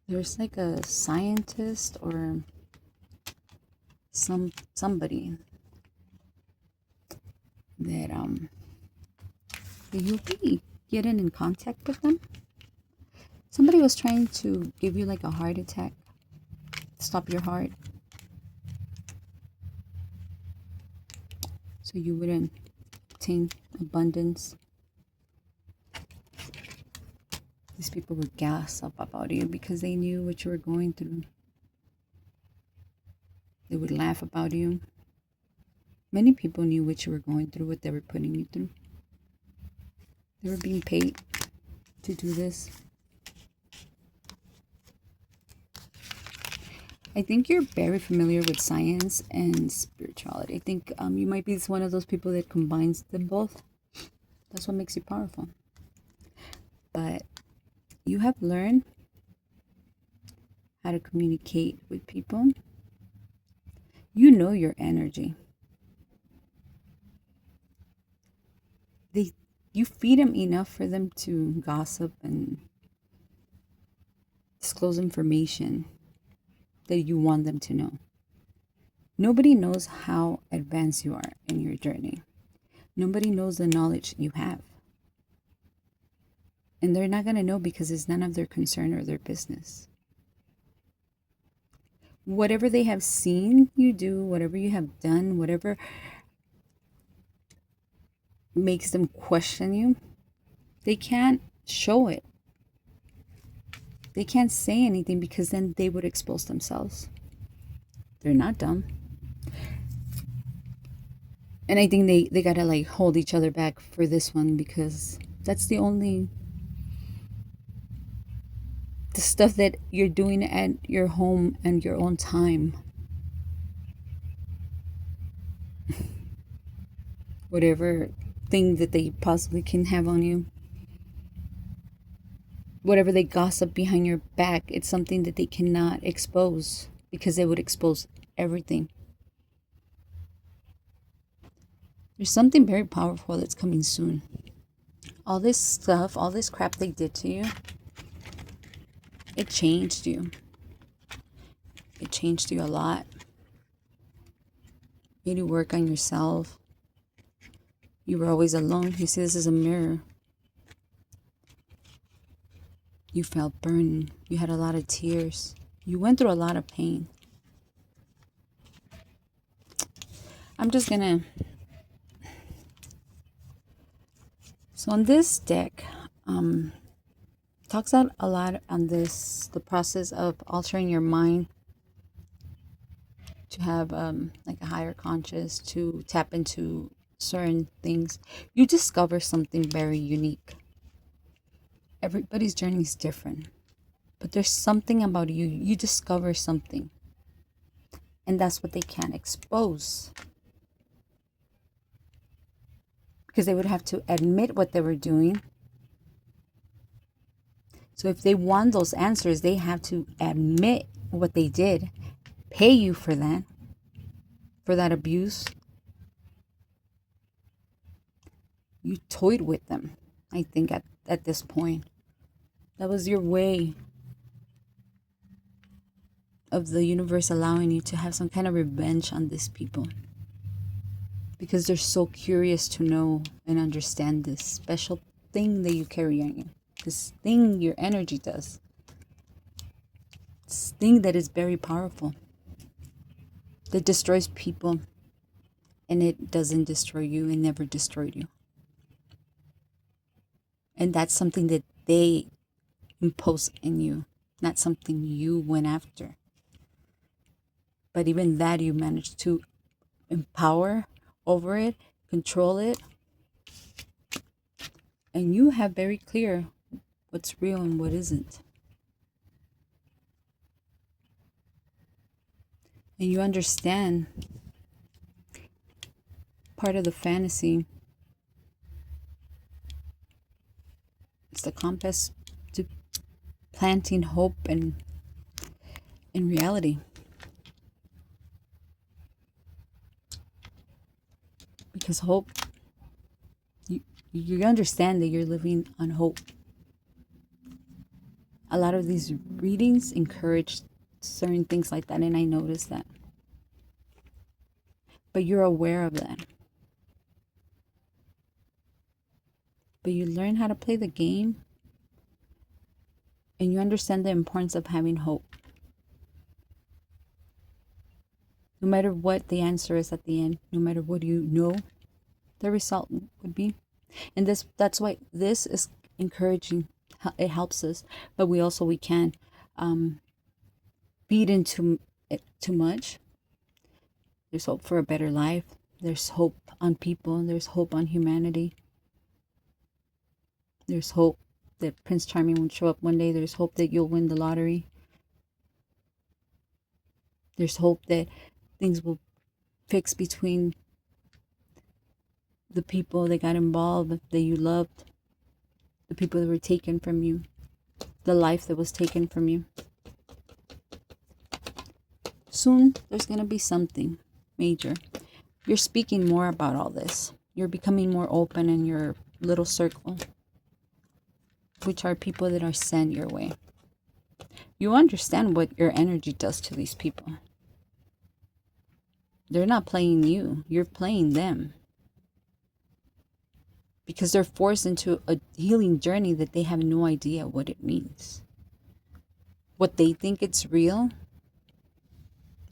There's like a scientist or somebody that you'll be getting in contact with them. Somebody was trying to give you like a heart attack, stop your heart, so you wouldn't obtain abundance. These people would gossip about you because they knew what you were going through. They would laugh about you. Many people knew what you were going through, what they were putting you through. They were being paid to do this. I think you're very familiar with science and spirituality. I think you might be one of those people that combines them both. That's what makes you powerful. But you have learned how to communicate with people. You know your energy. You feed them enough for them to gossip and disclose information that you want them to know. Nobody knows how advanced you are in your journey. Nobody knows the knowledge you have. And they're not going to know because it's none of their concern or their business. Whatever they have seen you do, whatever you have done, whatever makes them question you, they can't show it. They can't say anything because then they would expose themselves. They're not dumb. And I think they gotta like hold each other back for this one because that's the stuff that you're doing at your home and your own time. Whatever thing that they possibly can have on you. Whatever they gossip behind your back, it's something that they cannot expose because they would expose everything. There's something very powerful that's coming soon. All this stuff, all this crap they did to you, it changed you. It changed you a lot. Made you work on yourself. You were always alone. You see, this is a mirror. You felt burning. You had a lot of tears. You went through a lot of pain. I'm just gonna... So on this deck, talks out a lot on the process of altering your mind to have like a higher conscious, to tap into certain things. You discover something very unique. Everybody's journey is different, but there's something about you. You discover something, and that's what they can't expose because they would have to admit what they were doing. So if they want those answers, they have to admit what they did, pay you for that abuse. You toyed with them, I think, at this point. That was your way of the universe allowing you to have some kind of revenge on these people. Because they're so curious to know and understand this special thing that you carry on you. This thing your energy does. This thing that is very powerful. That destroys people. And it doesn't destroy you. It never destroyed you. And that's something that they impose in you. Not something you went after. But even that you managed to empower over it, control it. And you have very clear what's real and what isn't. And you understand part of the fantasy. It's the compass to planting hope and in reality. Because hope, you understand that you're living on hope. A lot of these readings encourage certain things like that, and I noticed that. But you're aware of that. But you learn how to play the game, and you understand the importance of having hope. No matter what the answer is at the end, no matter what you know the result would be. And that's why this is encouraging. It helps us, but we can feed into it too much. There's hope for a better life. There's hope on people. There's hope on humanity. There's hope that Prince Charming will show up one day. There's hope that you'll win the lottery. There's hope that things will fix between the people that got involved, that you loved, the people that were taken from you, the life that was taken from you. Soon, there's going to be something major. You're speaking more about all this. You're becoming more open in your little circle, which are people that are sent your way. You understand what your energy does to these people. They're not playing you. You're playing them. Because they're forced into a healing journey that they have no idea what it means. What they think it's real,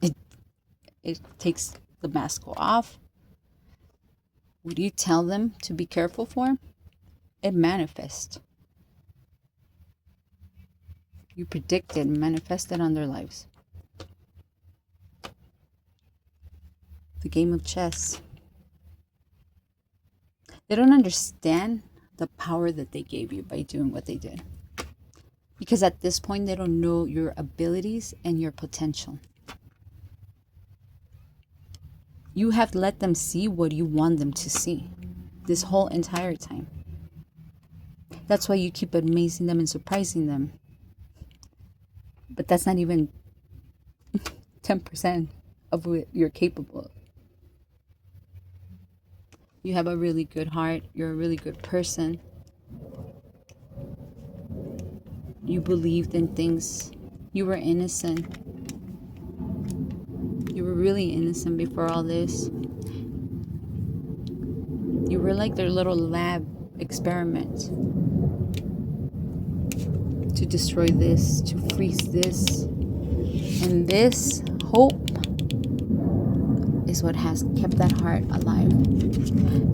it takes the mask off. What you tell them to be careful for, it manifests. You predict it and manifest it on their lives. The game of chess. They don't understand the power that they gave you by doing what they did. Because at this point, they don't know your abilities and your potential. You have let them see what you want them to see this whole entire time. That's why you keep amazing them and surprising them. But that's not even 10% of what you're capable of. You have a really good heart. You're a really good person. You believed in things. You were innocent. You were really innocent before all this. You were like their little lab experiment to destroy this, to freeze this. And this hope is what has kept that heart alive.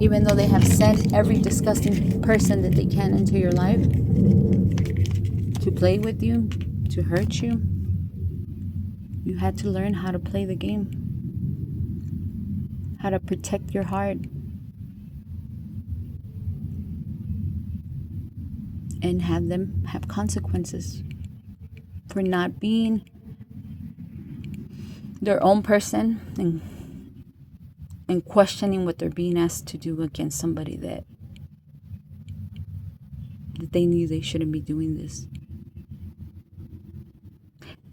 Even though they have sent every disgusting person that they can into your life to play with you, to hurt you, you had to learn how to play the game, how to protect your heart, and have them have consequences for not being their own person and questioning what they're being asked to do against somebody that they knew they shouldn't be doing this.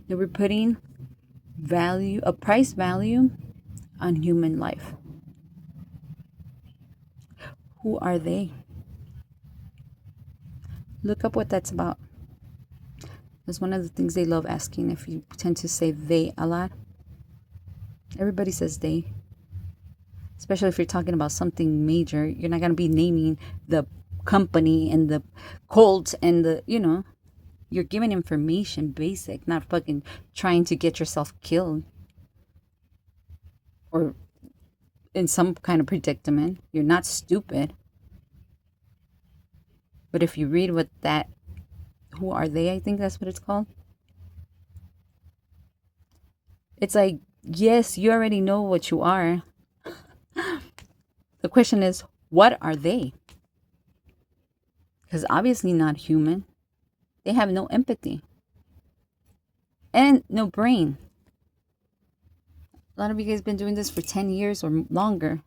They were putting a price value on human life. Who are they? Look up what that's about. That's one of the things they love asking. If you tend to say they a lot, everybody says they. Especially if you're talking about something major, you're not going to be naming the company and the cult and you're giving information basic, not fucking trying to get yourself killed or in some kind of predicament. You're not stupid. But if you read who are they? I think that's what it's called. It's like, yes, you already know what you are. The question is, what are they? Because obviously not human. They have no empathy. And no brain. A lot of you guys been doing this for 10 years or longer.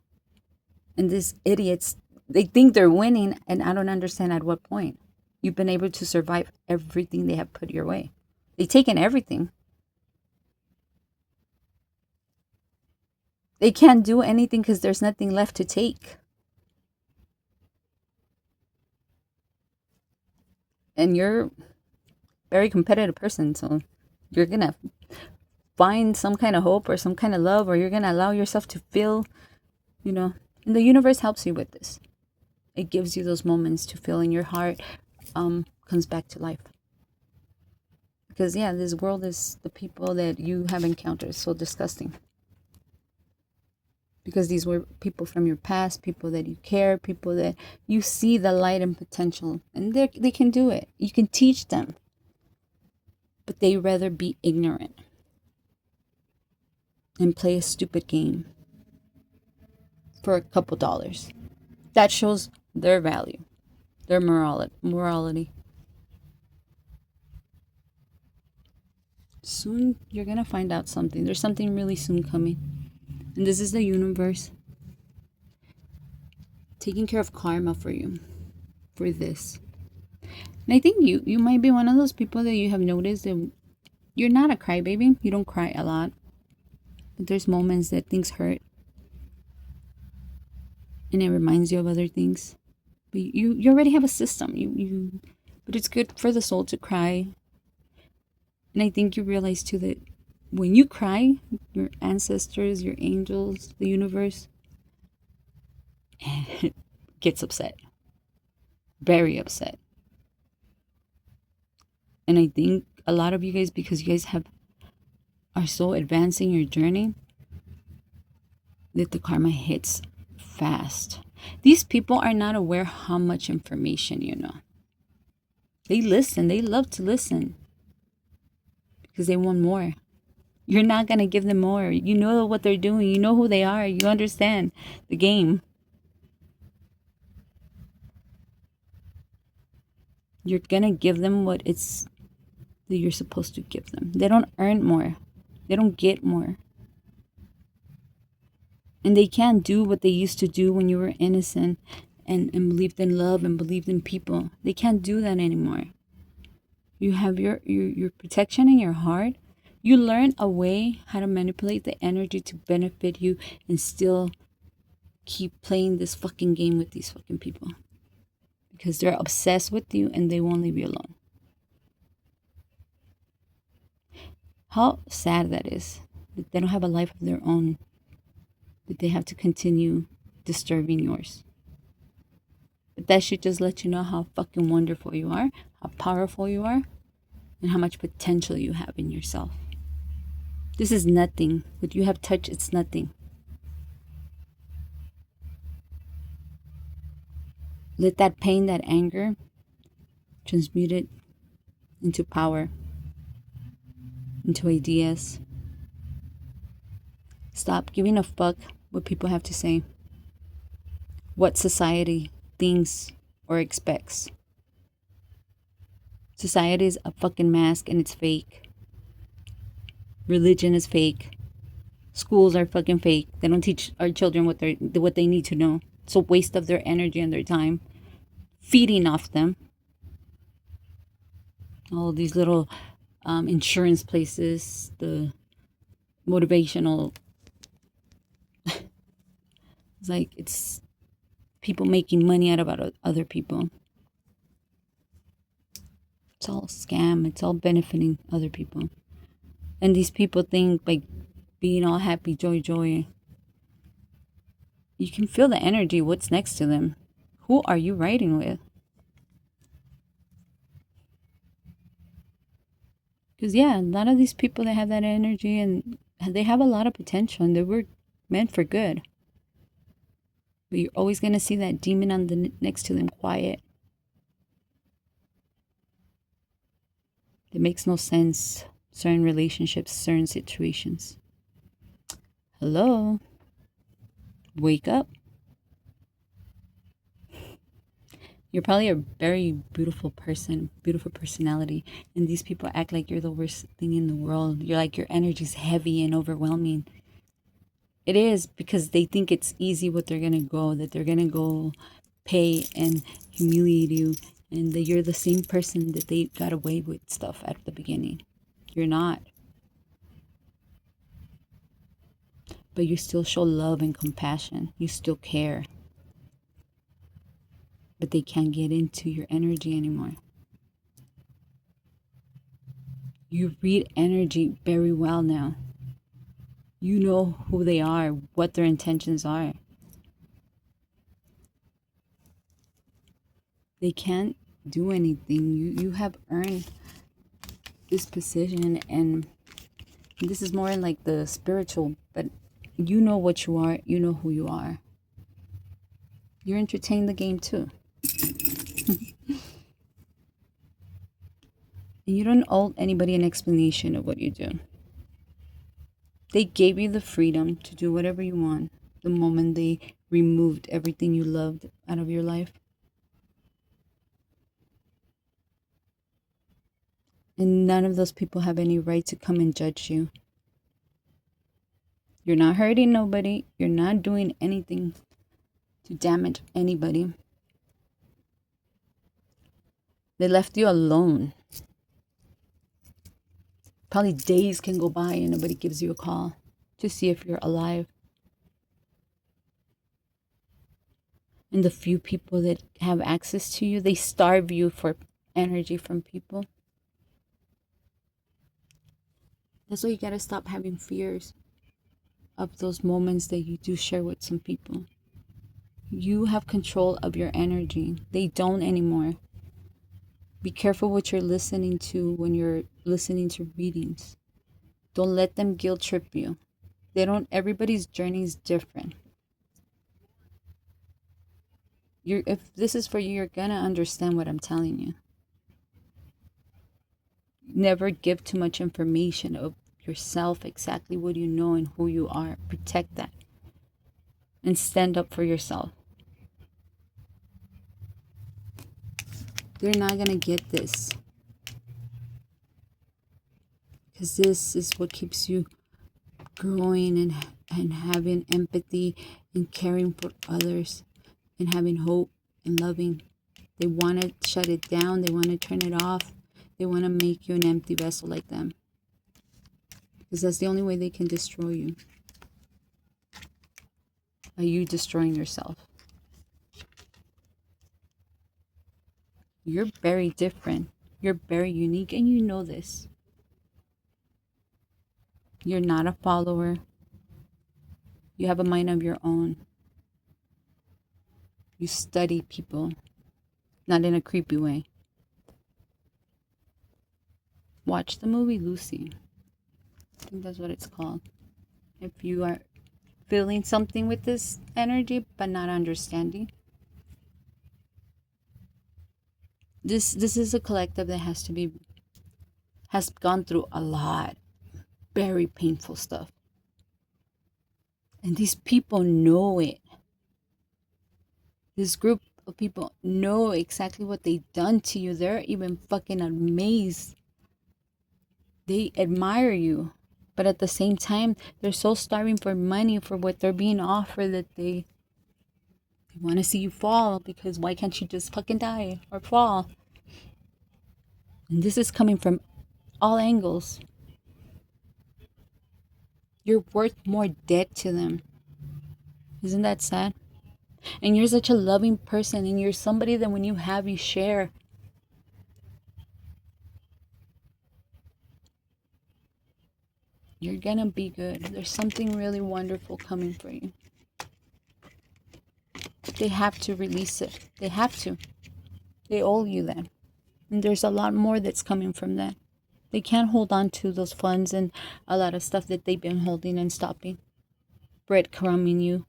And these idiots, they think they're winning, and I don't understand at what point. You've been able to survive everything they have put your way. They've taken everything. They can't do anything because there's nothing left to take. And you're very competitive person, so you're gonna find some kind of hope or some kind of love, or you're gonna allow yourself to feel, you know, and the universe helps you with this. It gives you those moments to feel in your heart, comes back to life. Because yeah, this world is the people that you have encountered is so disgusting. Because these were people from your past, people that you care, people that you see the light and potential, and they can do it. You can teach them, but they rather be ignorant and play a stupid game for a couple dollars. That shows their value, their morality. Soon you're gonna find out something. There's something really soon coming. And this is the universe taking care of karma for you, for this. And I think you might be one of those people that you have noticed that you're not a crybaby. You don't cry a lot. But there's moments that things hurt. And it reminds you of other things. But you already have a system. But it's good for the soul to cry. And I think you realize too that when you cry, your ancestors, your angels, the universe gets upset. Very upset. And I think a lot of you guys, because you guys are so advancing your journey, that the karma hits fast. These people are not aware how much information you know. They listen. They love to listen. Because they want more. You're not going to give them more. You know what they're doing. You know who they are. You understand the game. You're going to give them what it's that you're supposed to give them. They don't earn more. They don't get more. And they can't do what they used to do when you were innocent and believed in love and believed in people. They can't do that anymore. You have your protection in your heart. You learn a way how to manipulate the energy to benefit you and still keep playing this fucking game with these fucking people. Because they're obsessed with you and they won't leave you alone. How sad that is. That they don't have a life of their own. That they have to continue disturbing yours. But that should just let you know how fucking wonderful you are, how powerful you are, and how much potential you have in yourself. This is nothing. What you have touched, it's nothing. Let that pain, that anger, transmute it into power, into ideas. Stop giving a fuck what people have to say, what society thinks or expects. Society is a fucking mask and it's fake. Religion is fake. Schools are fucking fake. They don't teach our children what they need to know. It's a waste of their energy and their time. Feeding off them. All these little insurance places, the motivational. It's like it's people making money out of other people. It's all scam. It's all benefiting other people. And these people think by being all happy, joy. You can feel the energy, what's next to them. Who are you riding with? Because yeah, a lot of these people that have that energy and they have a lot of potential and they were meant for good. But you're always going to see that demon on the next to them quiet. It makes no sense. Certain relationships, certain situations. Hello? Wake up. You're probably a very beautiful person, beautiful personality. And these people act like you're the worst thing in the world. You're like your energy's heavy and overwhelming. It is because they think it's easy what they're going to go, that they're going to go pay and humiliate you. And that you're the same person that they got away with stuff at the beginning. You're not. But you still show love and compassion. You still care. But they can't get into your energy anymore. You read energy very well now. You know who they are, what their intentions are. They can't do anything. You have earned this position, and this is more in like the spiritual, but you know what you are, you know who you are. You're entertaining the game too. And you don't owe anybody an explanation of what you do. They gave you the freedom to do whatever you want the moment they removed everything you loved out of your life. And none of those people have any right to come and judge you. You're not hurting nobody. You're not doing anything to damage anybody. They left you alone. Probably days can go by and nobody gives you a call to see if you're alive. And the few people that have access to you, they starve you for energy from people. That's why you gotta stop having fears of those moments that you do share with some people. You have control of your energy. They don't anymore. Be careful what you're listening to when you're listening to readings. Don't let them guilt trip you. Everybody's journey is different. If this is for you, you're gonna understand what I'm telling you. Never give too much information of yourself, exactly what you know and who you are. Protect that. And stand up for yourself. They're not gonna get this. Because this is what keeps you growing and having empathy and caring for others and having hope and loving. They want to shut it down. They want to turn it off. They want to make you an empty vessel like them. Because that's the only way they can destroy you. By you destroying yourself. You're very different. You're very unique, and you know this. You're not a follower. You have a mind of your own. You study people, not in a creepy way. Watch the movie Lucy. I think that's what it's called. If you are feeling something with this energy but not understanding. This is a collective that has gone through a lot, very painful stuff. And these people know it. This group of people know exactly what they've done to you. They're even fucking amazed. They admire you. But at the same time, they're so starving for money for what they're being offered that they want to see you fall, because why can't you just fucking die or fall? And this is coming from all angles. You're worth more dead to them. Isn't that sad? And you're such a loving person, and you're somebody that when you have, you share. You're gonna be good. There's something really wonderful coming for you. They have to release it. They have to. They owe you that. And there's a lot more that's coming from that. They can't hold on to those funds and a lot of stuff that they've been holding and stopping. Breadcrumbing you.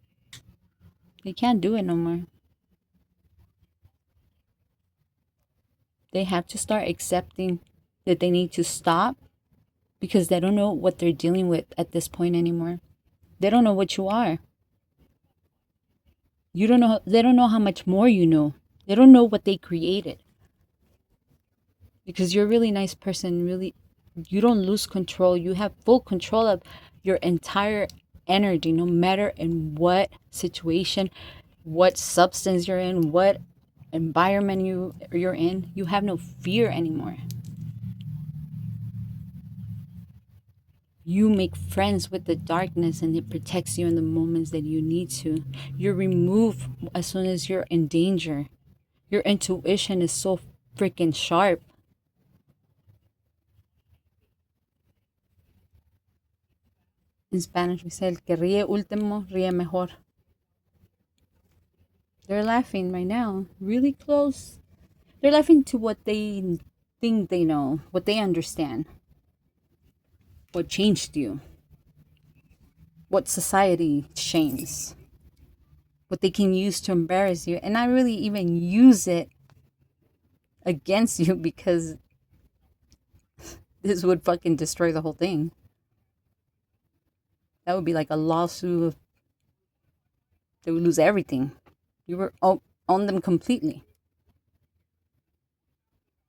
They can't do it no more. They have to start accepting that they need to stop, because they don't know what they're dealing with at this point anymore. They don't know what you are. You don't know. They don't know how much more you know. They don't know what they created. Because you're a really nice person. Really, you don't lose control. You have full control of your entire energy, no matter in what situation, what substance you're in, what environment you're in. You have no fear anymore. You make friends with the darkness, and it protects you in the moments that you need to. You're removed as soon as you're in danger. Your intuition is so freaking sharp. In Spanish, we say, el que ríe último, ríe mejor. They're laughing right now, really close. They're laughing to what they think they know, what they understand, what changed you, what society shames, what they can use to embarrass you, and not really even use it against you, because this would fucking destroy the whole thing. That would be like a lawsuit. They would lose everything. You were on them completely.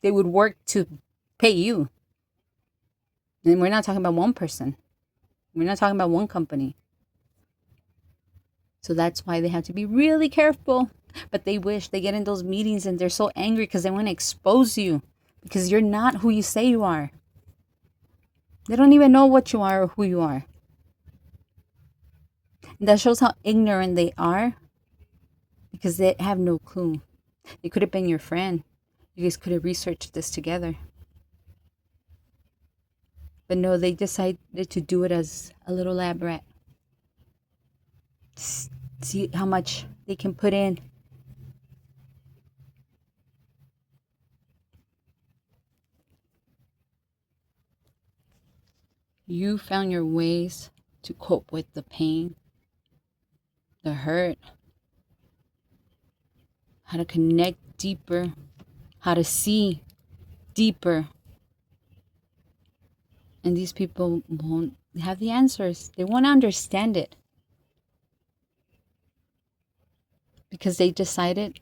They would work to pay you. And we're not talking about one person. We're not talking about one company. So that's why they have to be really careful. But they wish they get in those meetings and they're so angry because they want to expose you. Because you're not who you say you are. They don't even know what you are or who you are. And that shows how ignorant they are. Because they have no clue. They could have been your friend. You guys could have researched this together. But no, they decided to do it as a little lab rat. See how much they can put in. You found your ways to cope with the pain, the hurt, how to connect deeper, how to see deeper. And these people won't have the answers. They won't understand it. Because they decided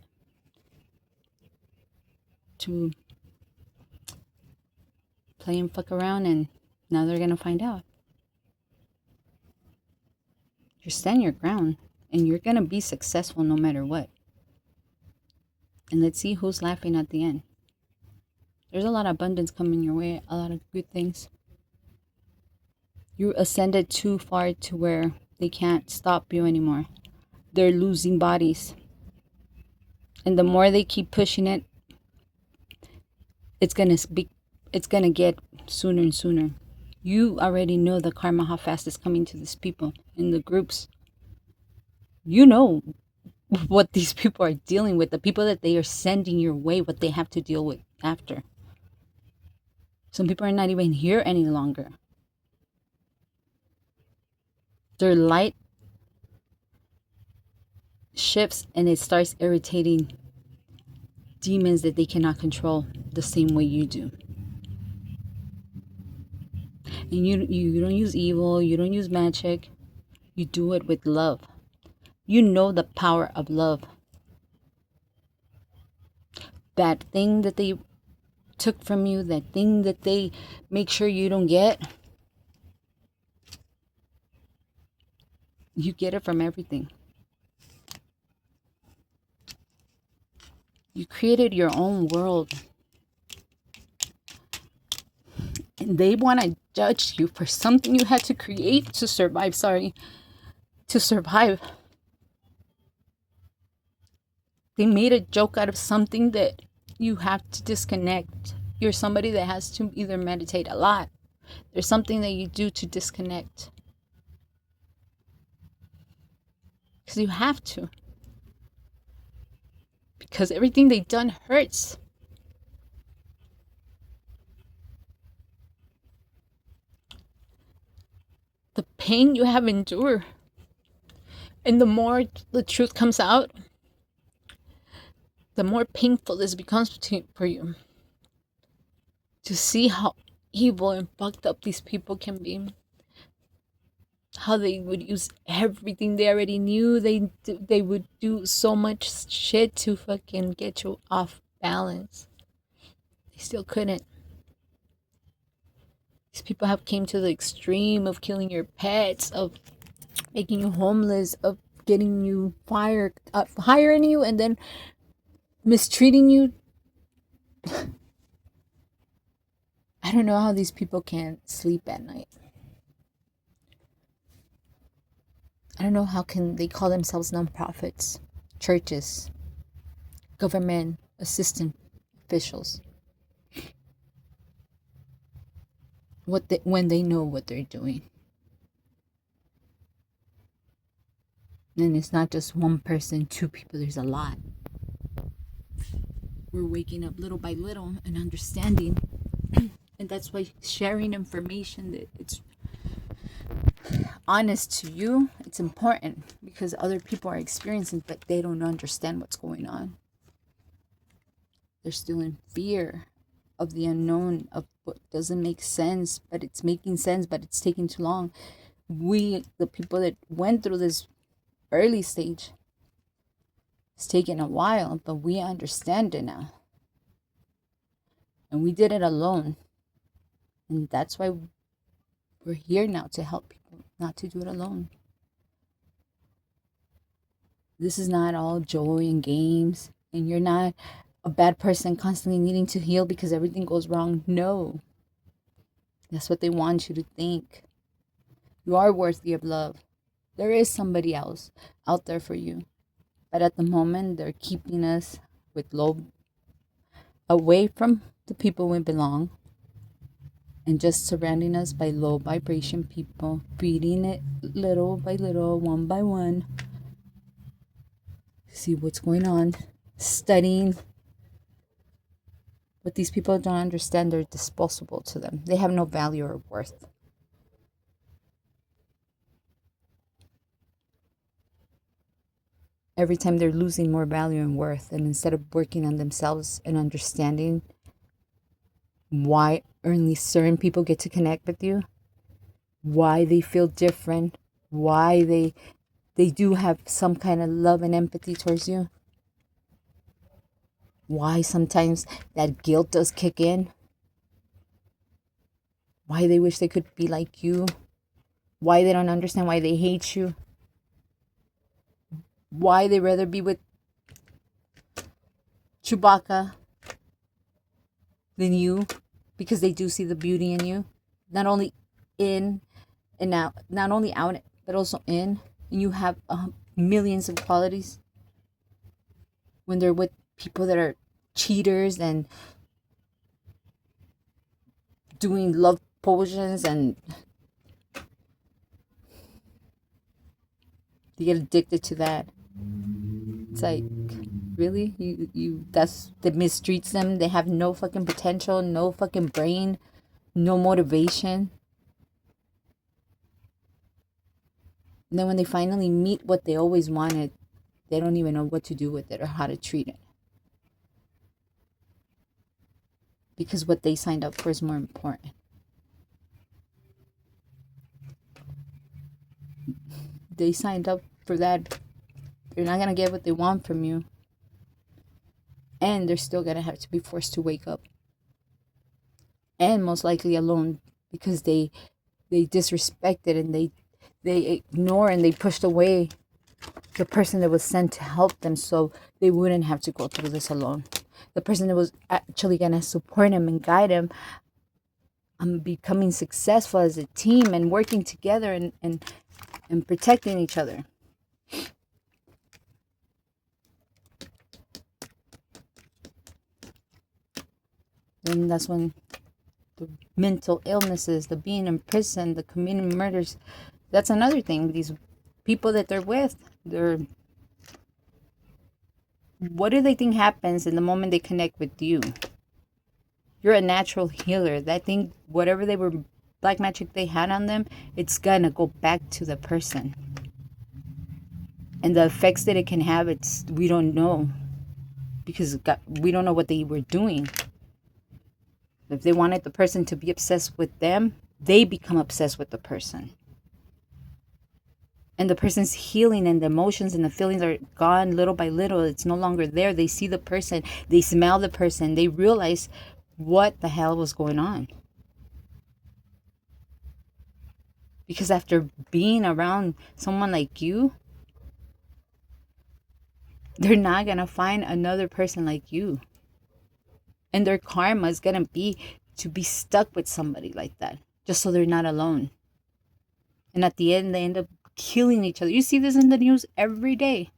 to play and fuck around, and now they're going to find out. You stand your ground and you're going to be successful no matter what. And let's see who's laughing at the end. There's a lot of abundance coming your way, a lot of good things. You ascended too far to where they can't stop you anymore. They're losing bodies. And the more they keep pushing it, it's gonna get sooner and sooner. You already know the karma, how fast it's coming to these people in the groups. You know what these people are dealing with, the people that they are sending your way, what they have to deal with after. Some people are not even here any longer. Their light shifts and it starts irritating demons that they cannot control the same way you do. And you don't use evil, you don't use magic. You do it with love. You know the power of love. That thing that they took from you, that thing that they make sure you don't get, you get it from everything. You created your own world. And they want to judge you for something you had to create to survive. To survive. They made a joke out of something that you have to disconnect. You're somebody that has to either meditate a lot. There's something that you do to disconnect. Because you have to. Because everything they've done hurts. The pain you have endured. And the more the truth comes out, the more painful this becomes for you. To see how evil and fucked up these people can be. How they would use everything they already knew. They would do so much shit to fucking get you off balance. They still couldn't. These people have came to the extreme of killing your pets, of making you homeless, of getting you fired, hiring you and then mistreating you. I don't know how these people can't sleep at night. I don't know how can they call themselves nonprofits, churches, government assistant officials. When they know what they're doing. And it's not just one person, two people, there's a lot. We're waking up little by little and understanding. And that's why sharing information that it's honest to you, it's important, because other people are experiencing, but they don't understand what's going on. They're still in fear of the unknown, of what doesn't make sense, but it's making sense, but it's taking too long. We, the people that went through this early stage, it's taken a while, but we understand it now. And we did it alone. And that's why we're here now, to help people, not to do it alone. This is not all joy and games, and you're not a bad person constantly needing to heal because everything goes wrong. No. That's what they want you to think. You are worthy of love. There is somebody else out there for you. But at the moment, they're keeping us with low, away from the people we belong, and just surrounding us by low vibration people, feeding it little by little, one by one. See what's going on, studying. But these people don't understand, they're disposable to them. They have no value or worth. Every time they're losing more value and worth, and instead of working on themselves and understanding why only certain people get to connect with you, why they feel different, why they do have some kind of love and empathy towards you, why sometimes that guilt does kick in, why they wish they could be like you, why they don't understand why they hate you, why they rather be with Chewbacca than you, because they do see the beauty in you, not only in and out, not only out but also in, and you have millions of qualities. When they're with people that are cheaters and doing love potions, and you get addicted to that. It's like, really? You that's that mistreats them. They have no fucking potential, no fucking brain, no motivation. And then when they finally meet what they always wanted, they don't even know what to do with it or how to treat it. Because what they signed up for is more important. They signed up for that. They're not going to get what they want from you. And they're still going to have to be forced to wake up. And most likely alone, because they disrespected and they ignore and they pushed away the person that was sent to help them, so they wouldn't have to go through this alone. The person that was actually going to support them and guide them on becoming successful as a team and working together and protecting each other. And that's when the mental illnesses, the being in prison, the committing murders, that's another thing. These people that they're with, what do they think happens in the moment they connect with you? You're a natural healer. That thing, whatever they were, black magic they had on them, it's gonna go back to the person. And the effects that it can have, we don't know, because we don't know what they were doing. If they wanted the person to be obsessed with them, they become obsessed with the person. And the person's healing and the emotions and the feelings are gone little by little. It's no longer there. They see the person, they smell the person, they realize what the hell was going on. Because after being around someone like you, they're not going to find another person like you. And their karma is going to be to be stuck with somebody like that, just so they're not alone. And at the end, they end up killing each other. You see this in the news every day.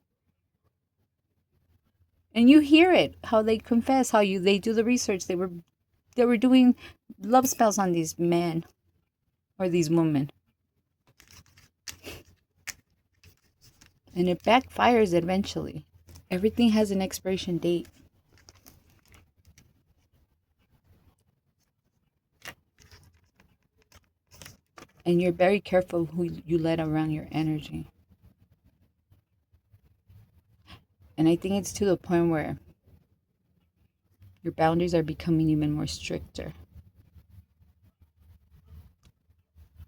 And you hear it, how they confess, how they do the research. They were doing love spells on these men or these women. And it backfires eventually. Everything has an expiration date. And you're very careful who you let around your energy. And I think it's to the point where your boundaries are becoming even more stricter.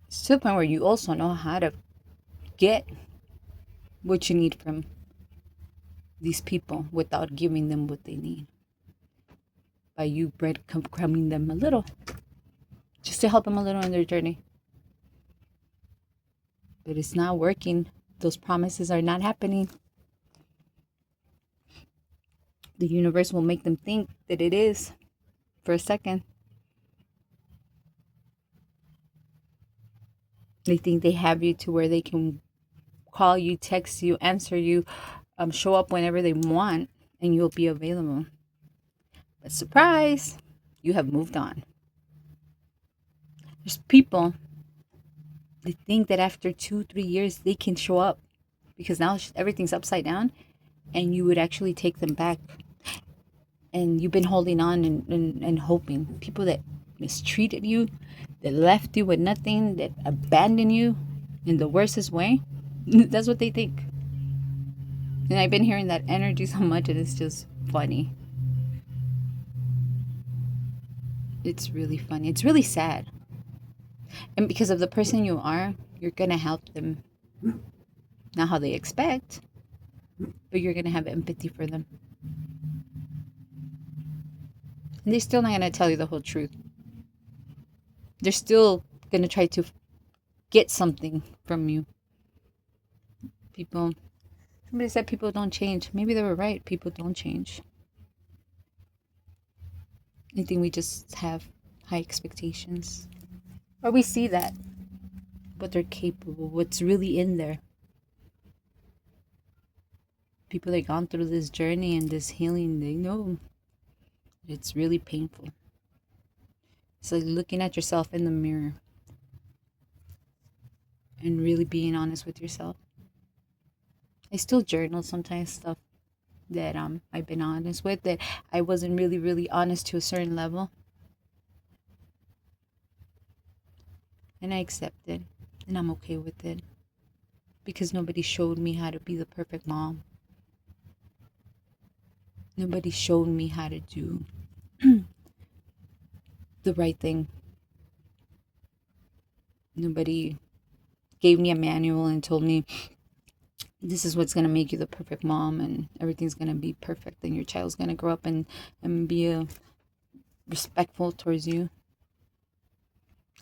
It's to the point where you also know how to get what you need from these people without giving them what they need. By you breadcrumbing them a little, just to help them a little in their journey. But it's not working. Those promises are not happening. The universe will make them think that it is for a second. They think they have you to where they can call you, text you, answer you, show up whenever they want, and you'll be available. But surprise, you have moved on. There's people that think that after 2-3 years they can show up because now everything's upside down, and you would actually take them back. And you've been holding on and hoping. People that mistreated you, that left you with nothing, that abandoned you in the worstest way, that's what they think. And I've been hearing that energy so much, and it's just funny. It's really funny. It's really sad. And because of the person you are, you're going to help them. Not how they expect, but you're going to have empathy for them. And they're still not going to tell you the whole truth. They're still going to try to get something from you. Somebody said people don't change. Maybe they were right. People don't change. I think we just have high expectations. Or we see that, what they're capable, what's really in there. People that gone through this journey and this healing, they know it's really painful. It's like looking at yourself in the mirror and really being honest with yourself. I still journal sometimes stuff that I've been honest with, that I wasn't really honest to a certain level. And I accept it, and I'm okay with it. Because nobody showed me how to be the perfect mom. Nobody showed me how to do the right thing. Nobody gave me a manual and told me this is what's going to make you the perfect mom, and everything's going to be perfect, and your child's going to grow up and be respectful towards you.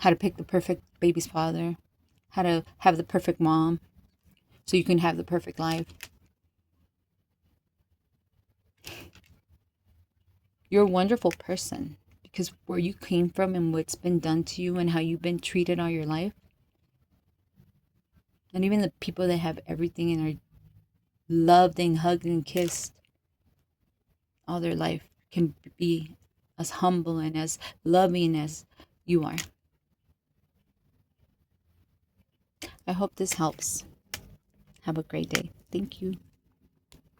How to pick the perfect baby's father. How to have the perfect mom so you can have the perfect life. You're a wonderful person because where you came from and what's been done to you and how you've been treated all your life. And even the people that have everything and are loved and hugged and kissed all their life can be as humble and as loving as you are. I hope this helps. Have a great day. Thank you.